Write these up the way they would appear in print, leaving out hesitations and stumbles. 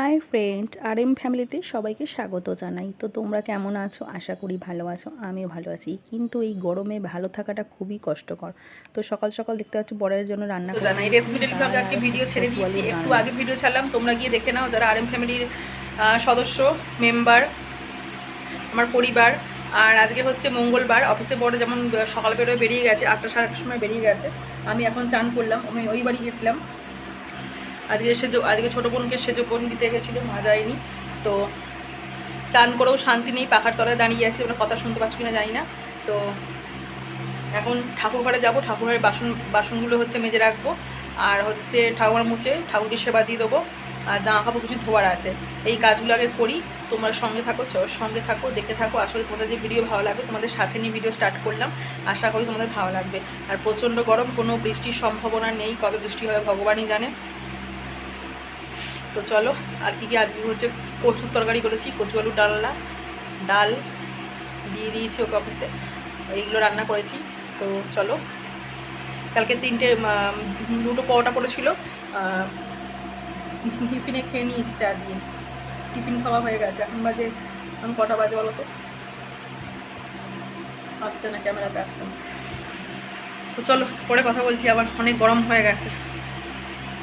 Hi friend, RM ফ্যামিলিতে সবাইকে স্বাগত জানাই। তো তোমরা কেমন আছো? আশা করি ভালো আছো, আমিও ভালো আছি। কিন্তু এই গরমে ভালো থাকাটা খুবই কষ্টকর। তো সকাল সকাল দেখতে পাচ্ছি বরের জন্য রান্না তো করে জানাই দিয়েছি রেসিপি ডাল আজকে আর ভিডিও ছেড়ে কচু দিয়েছি, আলুর একটু ডালনা। আগে ভিডিও ছাড়লাম, তোমরা গিয়ে দেখে নাও যারা আরএম ফ্যামিলির সদস্য মেম্বার, আমার পরিবার। আর আজকে হচ্ছে মঙ্গলবার, অফিসে বড় যেমন সকাল বেরোয় বেরিয়ে গেছে, 8টা সাড়ে 8টার সময় বেরিয়ে গেছে। আমি এখন চান করলাম, আমি ওই বাড়ি গেছিলাম আজকে ছোটো বোনকে সেজো বোন দিতে গেছিলো, মা যায়নি। তো চান করেও শান্তি নেই, পাখার তলায় দাঁড়িয়ে আছি, ওরা কথা শুনতে পাচ্ছ কিনা জানি না। তো এখন ঠাকুর ঘরে যাবো, ঠাকুরের বাসনগুলো হচ্ছে মেজে রাখবো, আর হচ্ছে ঠাকুর মুছে ঠাকুরকে সেবা দিয়ে দেবো, আর জামা কাপড় কিছু ধোয়ার আছে। এই কাজগুলো আগে করি। তোমরা সঙ্গে থাকো, দেখতে থাকো। আসলে তোমাদের যে ভিডিও ভালো লাগবে, তোমাদের সাথে নিয়ে ভিডিও স্টার্ট করলাম, আশা করি তোমাদের ভালো লাগবে। আর প্রচণ্ড গরম, কোনো বৃষ্টির সম্ভাবনা নেই, কবে বৃষ্টি হবে ভগবানই জানে। তো চলো, আর কি আজকে হচ্ছে কচুর তরকারি করেছি, কচু আলু ডাল দিয়ে দিয়েছি ওকে অফিসে, এইগুলো রান্না করেছি। তো চলো, কালকে দুটো পরোটা পড়েছিল, টিফিনে খেয়ে নিয়েছি চা দিয়ে। টিফিন খাওয়া হয়ে গেছে। এখন কটা বাজে বলো তো? আসছে না, ক্যামেরাতে আসছে না। তো চলো, পরে কথা বলছি আবার, অনেক গরম হয়ে গেছে,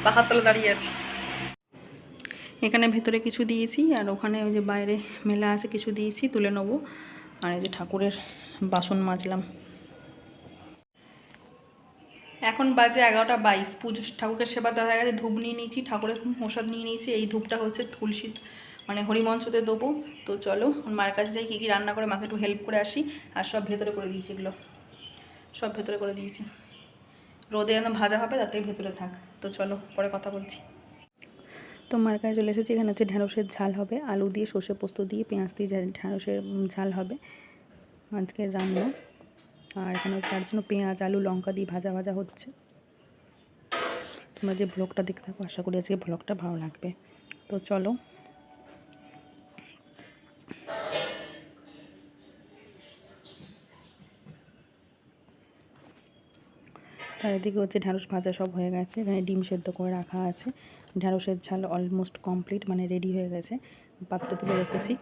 পাখার তলে দাঁড়িয়ে আছি। এখানে ভেতরে কিছু দিয়েছি, আর ওখানে ওই যে বাইরে মেলা আছে কিছু দিয়েছি, তুলে নেবো। আর এই যে ঠাকুরের বাসন মাজলাম। এখন বাজে 11টা 22, পুজো ঠাকুরকে সেবা দেওয়া হয়ে গেছে। ধূপ নিয়ে নিয়েছি, ঠাকুরের প্রসাদ নিয়ে নিয়েছি। এই ধূপটা হচ্ছে তুলসী মানে হরিমঞ্চতে দেবো। তো চলো, মার কাছে যাই, কী কী রান্না করে মাকে একটু হেল্প করে আসি। আর সব ভেতরে করে দিয়েছি, এগুলো সব ভেতরে করে দিয়েছি, রোদে যেন ভাজা হবে, তাতেই ভেতরে থাক। তো চলো, পরে কথা বলছি। তো মার কাছে চলে এসেছি। এখানে হচ্ছে ঢ্যাঁড়সের ঝাল হবে, আলু দিয়ে সর্ষে পোস্ত দিয়ে পেঁয়াজ দিয়ে ঢ্যাঁড়সের ঝাল হবে আজকের রান্না। আর এখানে তার জন্য পেঁয়াজ আলু লঙ্কা দিয়ে ভাজা ভাজা হচ্ছে। তোমরা যে ব্লগটা দেখতে থাকো, আশা করি আজকে ব্লগটা ভালো লাগবে। তো চলো, আর এদিকে হচ্ছে ঢ্যাঁড়স ভাজা সব হয়ে গেছে। এখানে ডিম সেদ্ধ করে রাখা আছে। ঢ্যাঁড়সের ঝাল অলমোস্ট কমপ্লিট, মানে রেডি হয়ে গেছে, পাত্র তুলে রেখেছি।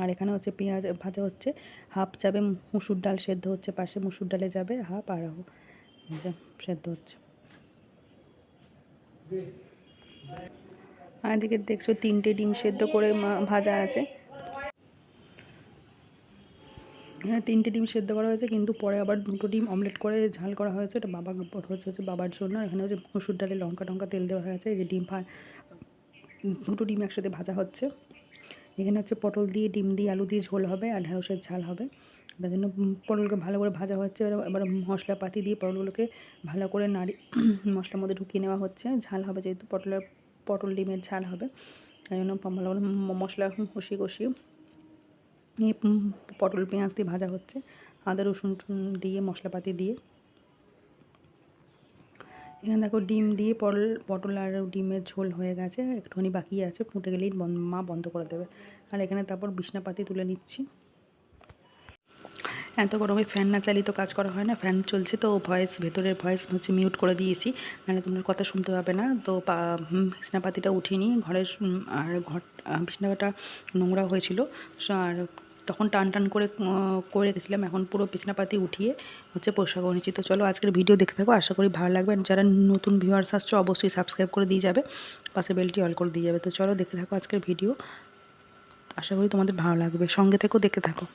আর এখানে হচ্ছে পেঁয়াজ ভাজা হচ্ছে, হাফ যাবে মুসুর ডাল সেদ্ধ হচ্ছে, পাশে মুসুর ডালে যাবে হাফ, আর সেদ্ধ হচ্ছে। আর এদিকে দেখছো 3টে ডিম সেদ্ধ করে ভাজা আছে। এখানে 3টে ডিম সেদ্ধ করা হয়েছে, কিন্তু পরে আবার 2টো ডিম অমলেট করে ঝাল করা হয়েছে। এটা হচ্ছে বাবার জন্য। এখানে হচ্ছে মুসুর ডালে লঙ্কা টঙ্কা তেল দেওয়া হয়েছে। এই যে 2টো ডিম একসাথে ভাজা হচ্ছে। এখানে হচ্ছে পটল দিয়ে ডিম দিয়ে আলু দিয়ে ঝোল হবে, আর ঢ্যাঁড়সের ঝাল হবে। তার জন্য পটলকে ভালো করে ভাজা হচ্ছে। এবার মশলাপাতি দিয়ে পটলগুলোকে ভালো করে মশলার মধ্যে ঢুকিয়ে নেওয়া হচ্ছে। ঝাল হবে যেহেতু পটল ডিমের ঝাল হবে, তাই জন্য ভালো করে মশলা কষিয়ে পটল পেঁয়াজ দিয়ে ভাজা হচ্ছে, আদা রসুন দিয়ে মশলাপাতি দিয়ে। এখানে দেখো ডিম দিয়ে পটল আর ডিমের ঝোল হয়ে গেছে, একটুখানি বাকি আছে, ফুটে গেলেই মা বন্ধ করে দেবে। আর এখানে তারপর বিছনাপাতি তুলে নিচ্ছি। এত গরমে ফ্যান না চালিয়ে তো কাজ করা হয় না, ফ্যান চলছে তো ভেতরের ভয়েস হচ্ছে মিউট করে দিয়েছি, মানে তোমার কথা শুনতে পাবে না। তো বিছনাপাতিটা উঠিয়ে নিই ঘরের, আর বিছনাটা নোংরা হয়েছিল, আর তখন টান করে রেখেছিলাম। এখন পুরো বিছনাপাতি উঠিয়ে হচ্ছে পরিষ্কার করে নিচ্ছি। তো চলো, আজকের ভিডিও দেখতে থাকো, আশা করি ভালো লাগবে। যারা নতুন ভিউয়ার্স আসছো অবশ্যই সাবস্ক্রাইব করে দিয়ে যাবে, পাশে বেলটি অল করে দিয়ে যাবে। তো চলো দেখতে থাকো আজকের ভিডিও, আশা করি তোমাদের ভালো লাগবে, সঙ্গে থেকো, দেখতে থাকো।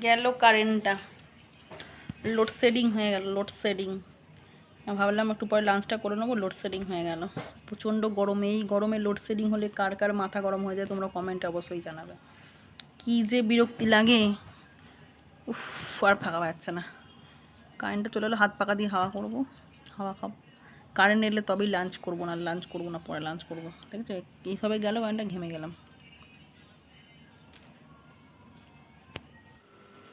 গেল কারেন্টটা, লোডশেডিং হয়ে গেল, লোডশেডিং। ভাবলাম একটু পরে লাঞ্চটা করে নেবো, লোডশেডিং হয়ে গেল। প্রচণ্ড গরমে, এই গরমে লোডশেডিং হলে কার কার মাথা গরম হয়ে যায় তোমরা কমেন্টে অবশ্যই জানাবে। কী যে বিরক্তি লাগে, উফ, আর থাকা যাচ্ছে না। কারেন্টটা চলে এলো, হাত পাকা দিয়ে হাওয়া করবো, হাওয়া খাবো। কারেন্ট এলে তবেই লাঞ্চ করবো, না লাঞ্চ করবো না, পরে লাঞ্চ করবো। ঠিক আছে, এইসবে গেল কারেন্টটা, ঘেমে গেলাম।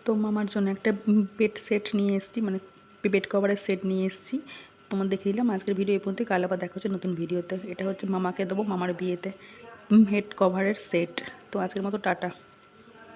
তো মামার জন্য একটা বেড সেট নিয়ে এসেছি, মানে বেড কভারের সেট নিয়ে এসেছি। তোমার দেখিয়ে দিলাম আজকের ভিডিও এই পর্যন্ত। কাল আবার দেখা হচ্ছে নতুন ভিডিওতে। এটা হচ্ছে মামাকে দেবো মামার বিয়েতে, হেড কভারের সেট। তো আজকের মতো টাটা।